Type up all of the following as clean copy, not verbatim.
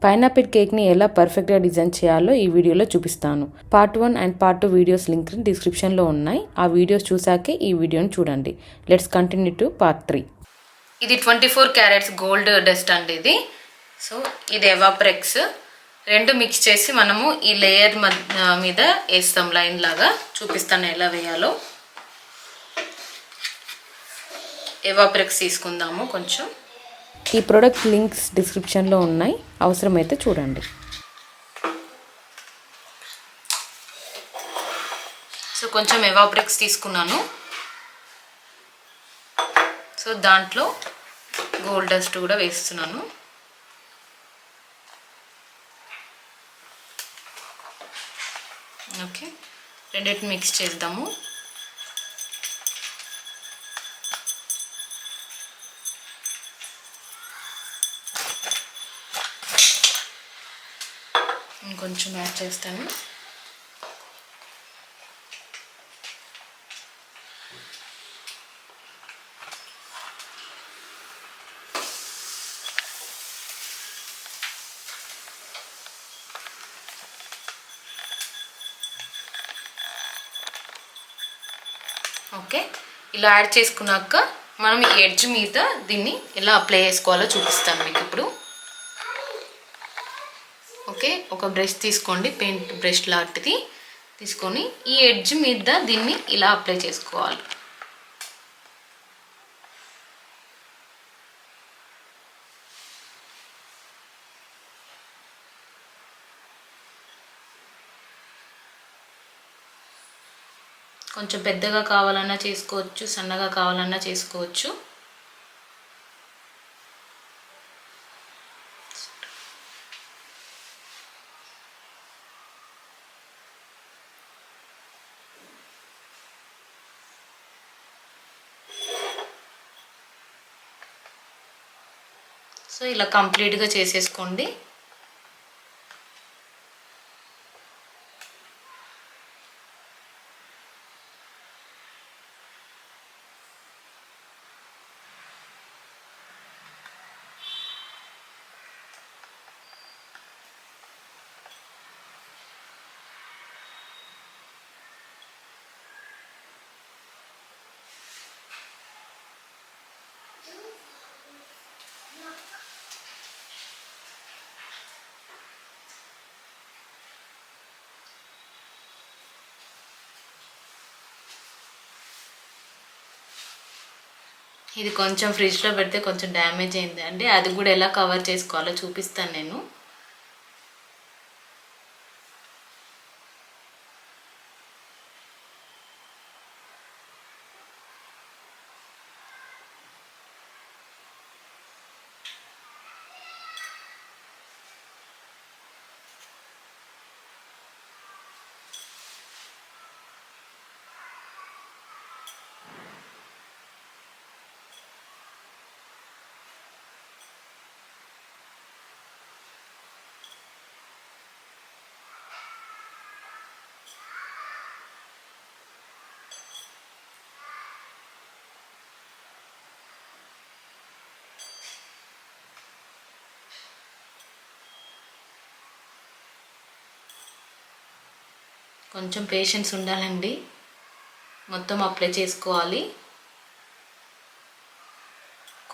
Pineapple కేక్ని ఎలా పర్ఫెక్ట్గా డిజైన్ చేయాలో ఈ వీడియోలో చూపిస్తాను. Part 1 and part 2 videos link డిస్క్రిప్షన్లో ఉన్నాయి. ఆ వీడియోస్ చూసాకే ఈ వీడియోని చూడండి. Let's continue to part 3. ఇది 24 క్యారెట్స్ గోల్డ్ డస్ట్ అండి ఇది. సో ఇది ఎవాప్రెక్స్ రెండు మిక్స్ చేసి మనము ఈ లేయర్ మీద వేస్తాం. లైన్ లాగా చూపిస్తాను ఎలా వేయాలో. ఎవాప్రెక్స్ తీసుకుందాము కొంచెం. ఈ ప్రోడక్ట్ లింక్స్ డిస్క్రిప్షన్లో ఉన్నాయి, అవసరమైతే చూడండి. సో కొంచెం ఎవాప్రెక్స్ తీసుకున్నాను. సో దాంట్లో గోల్డ్ డస్ట్ కూడా వేస్తున్నాను. ఓకే, రెండింటిని మిక్స్ చేద్దాము. ఇంకొంచెం యాడ్ చేస్తాను. ఓకే, ఇలా యాడ్ చేసుకున్నాక మనం ఈ ఎడ్జ్ మీద దీన్ని ఎలా అప్లై చేసుకోవాలో చూపిస్తాను మీకు ఇప్పుడు. ఓకే, ఒక బ్రష్ తీసుకోండి, పెయింట్ బ్రష్ లాంటిది తీసుకొని ఈ ఎడ్జ్ మీద దీన్ని ఇలా అప్లై చేసుకోవాలి. కొంచెం పెద్దగా కావాలన్నా చేసుకోవచ్చు, సన్నగా కావాలన్నా చేసుకోవచ్చు. సో ఇలా కంప్లీట్గా చేసేసుకోండి. ఇది కొంచెం ఫ్రిడ్జ్లో పెడితే కొంచెం డ్యామేజ్ అయింది అండి, అది కూడా ఎలా కవర్ చేసుకోవాలో చూపిస్తాను నేను. కొంచెం పేషెన్స్ ఉండాలండి, మొత్తం అప్లై చేసుకోవాలి.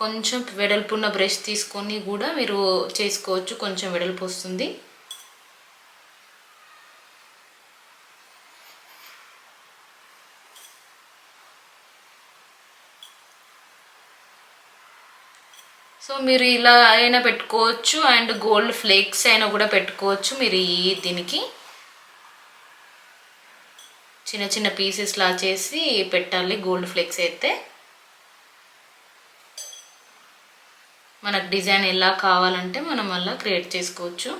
కొంచెం వెడల్పున్న బ్రష్ తీసుకొని కూడా మీరు చేసుకోవచ్చు, కొంచెం వెడల్పు వస్తుంది. సో మీరు ఇలా అయినా పెట్టుకోవచ్చు అండ్ గోల్డ్ ఫ్లేక్స్ అయినా కూడా పెట్టుకోవచ్చు. మీరు దీనికి చిన్న చిన్న పీసెస్ లా చేసి పెట్టాలి. గోల్డ్ ఫ్లేక్స్ అయితే మనకు డిజైన్ ఎలా కావాలంటే మనం అలా క్రియేట్ చేసుకోవచ్చు.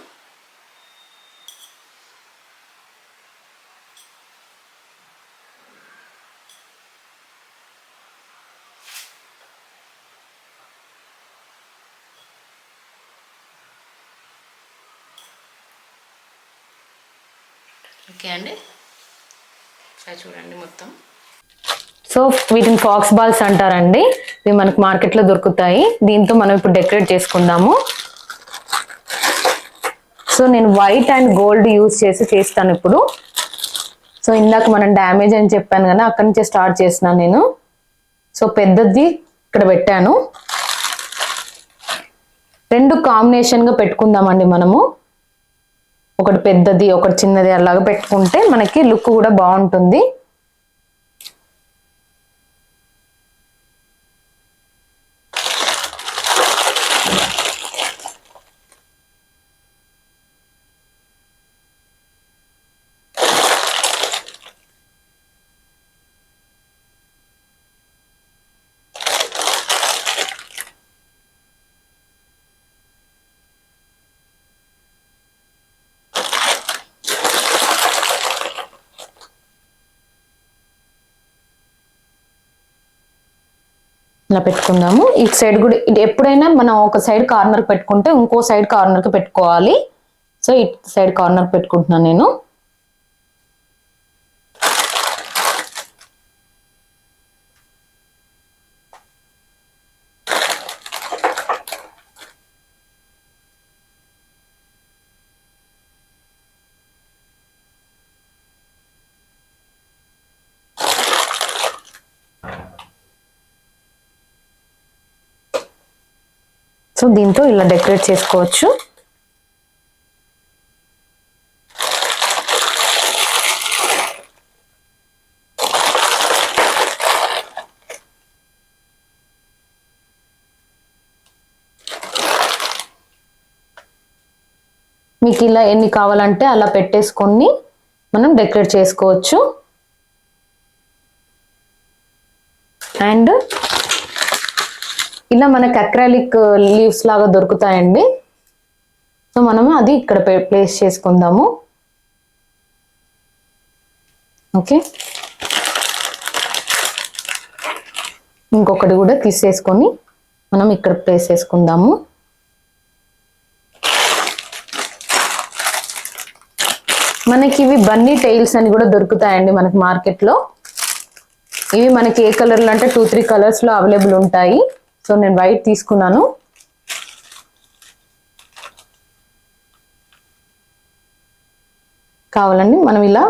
ఓకే అండి, చూడండి మొత్తం. సో వీటిని ఫాక్స్ బాల్స్ అంటారండి. ఇవి మనకు మార్కెట్లో దొరుకుతాయి. దీంతో మనం ఇప్పుడు డెకరేట్ చేసుకుందాము. సో నేను వైట్ అండ్ గోల్డ్ యూజ్ చేస్తాను ఇప్పుడు. సో ఇందాక మనం డ్యామేజ్ అని చెప్పాను కదా, అక్కడి నుంచే స్టార్ట్ చేస్తున్నాను నేను. సో పెద్దది ఇక్కడ పెట్టాను. 2 కాంబినేషన్గా పెట్టుకుందామండి మనము. ఒకటి పెద్దది ఒకటి చిన్నది అలాగా పెట్టుకుంటే మనకి లుక్ కూడా బాగుంటుంది. ఇలా పెట్టుకుందాము. ఇటు సైడ్ కూడా ఎప్పుడైనా మనం ఒక సైడ్ కార్నర్ పెట్టుకుంటే ఇంకో సైడ్ కార్నర్కి పెట్టుకోవాలి. సో ఇటు సైడ్ కార్నర్ పెట్టుకుంటున్నాను నేను. సో దీంతో ఇలా డెకరేట్ చేసుకోవచ్చు. మీకు ఇలా ఎన్ని కావాలంటే అలా పెట్టేసుకొని మనం డెకరేట్ చేసుకోవచ్చు. అండ్ ఇలా మనకి అక్రాలిక్ లీవ్స్ లాగా దొరుకుతాయండి. సో మనము అది ఇక్కడ ప్లేస్ చేసుకుందాము. ఓకే, ఇంకొకటి కూడా తీసేసుకొని మనం ఇక్కడ ప్లేస్ చేసుకుందాము. మనకి ఇవి బన్నీ టైల్స్ అని కూడా దొరుకుతాయండి మనకి మార్కెట్లో. ఇవి మనకి ఏ కలర్లో అంటే 2-3 కలర్స్లో అవైలబుల్ ఉంటాయి. సో నేను వైట్ తీసుకున్నాను. కావాలండి మనం ఇలా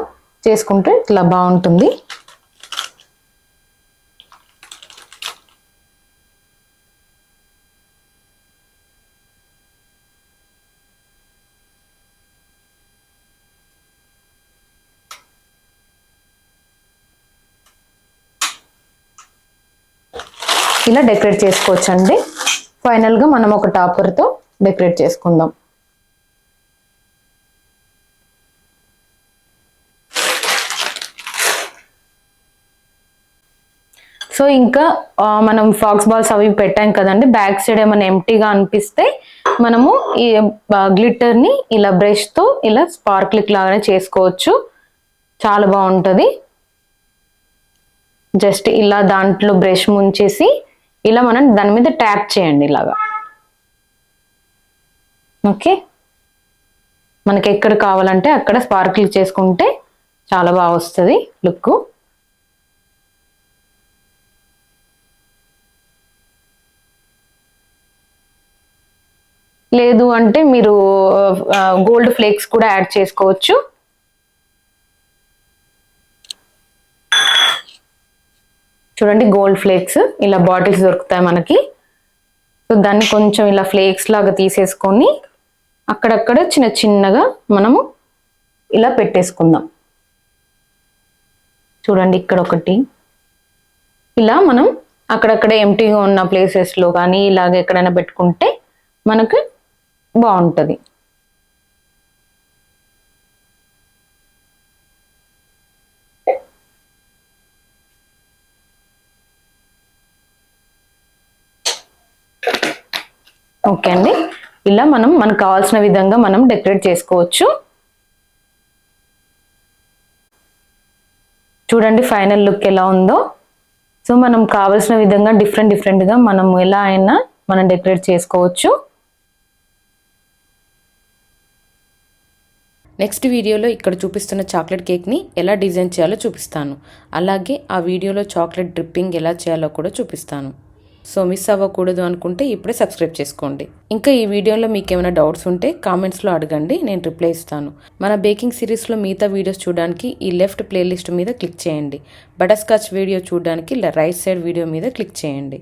చేసుకుంటే ఇట్లా బాగుంటుంది. ఇలా డెకరేట్ చేసుకోవచ్చండి. ఫైనల్గా మనం ఒక టాపర్తో డెకరేట్ చేసుకుందాం. సో ఇంకా మనం ఫాక్స్ బాల్స్ అవి పెట్టాం కదండి, బ్యాక్ సైడ్ ఏమైనా ఎంటీగా అనిపిస్తే మనము ఈ గ్లిటర్ని ఇలా బ్రష్తో ఇలా స్పార్క్లిక్ లాగానే చేసుకోవచ్చు. చాలా బాగుంటుంది. జస్ట్ ఇలా దాంట్లో బ్రష్ ముంచేసి ఇలా మనం దాని మీద ట్యాప్ చేయండి ఇలాగా. ఓకే, మనకి ఎక్కడ కావాలంటే అక్కడ స్పార్కిల్ చేసుకుంటే చాలా బాగా వస్తుంది లుక్. లేదు అంటే మీరు గోల్డ్ ఫ్లేక్స్ కూడా యాడ్ చేసుకోవచ్చు. చూడండి, గోల్డ్ ఫ్లేక్స్ ఇలా బాటిల్స్ దొరుకుతాయి మనకి. సో దాన్ని కొంచెం ఇలా ఫ్లేక్స్ లాగా తీసేసుకొని అక్కడక్కడ చిన్న చిన్నగా మనము ఇలా పెట్టేసుకుందాం. చూడండి, ఇక్కడ ఒకటి ఇలా మనం అక్కడక్కడ ఎంటీగా ఉన్న ప్లేసెస్లో కానీ ఇలాగ ఎక్కడైనా పెట్టుకుంటే మనకు బాగుంటుంది. ఓకే అండి, ఇలా మనకు కావాల్సిన విధంగా మనం డెకరేట్ చేసుకోవచ్చు. చూడండి ఫైనల్ లుక్ ఎలా ఉందో. సో మనం కావాల్సిన విధంగా డిఫరెంట్గా మనం ఎలా అయినా మనం డెకరేట్ చేసుకోవచ్చు. నెక్స్ట్ వీడియోలో ఇక్కడ చూపిస్తున్న చాక్లెట్ కేక్ని ఎలా డిజైన్ చేయాలో చూపిస్తాను. అలాగే ఆ వీడియోలో చాక్లెట్ డ్రిప్పింగ్ ఎలా చేయాలో కూడా చూపిస్తాను. సో మిస్ అవ్వకూడదు అనుకుంటే ఇప్పుడే సబ్స్క్రైబ్ చేసుకోండి. ఇంకా ఈ వీడియోలో మీకు ఏమైనా డౌట్స్ ఉంటే కామెంట్స్లో అడగండి, నేను రిప్లై ఇస్తాను. మన బేకింగ్ సిరీస్లో మిగతా వీడియోస్ చూడడానికి ఈ లెఫ్ట్ ప్లేలిస్ట్ మీద క్లిక్ చేయండి. బటర్ స్కాచ్ వీడియో చూడడానికి రైట్ సైడ్ వీడియో మీద క్లిక్ చేయండి.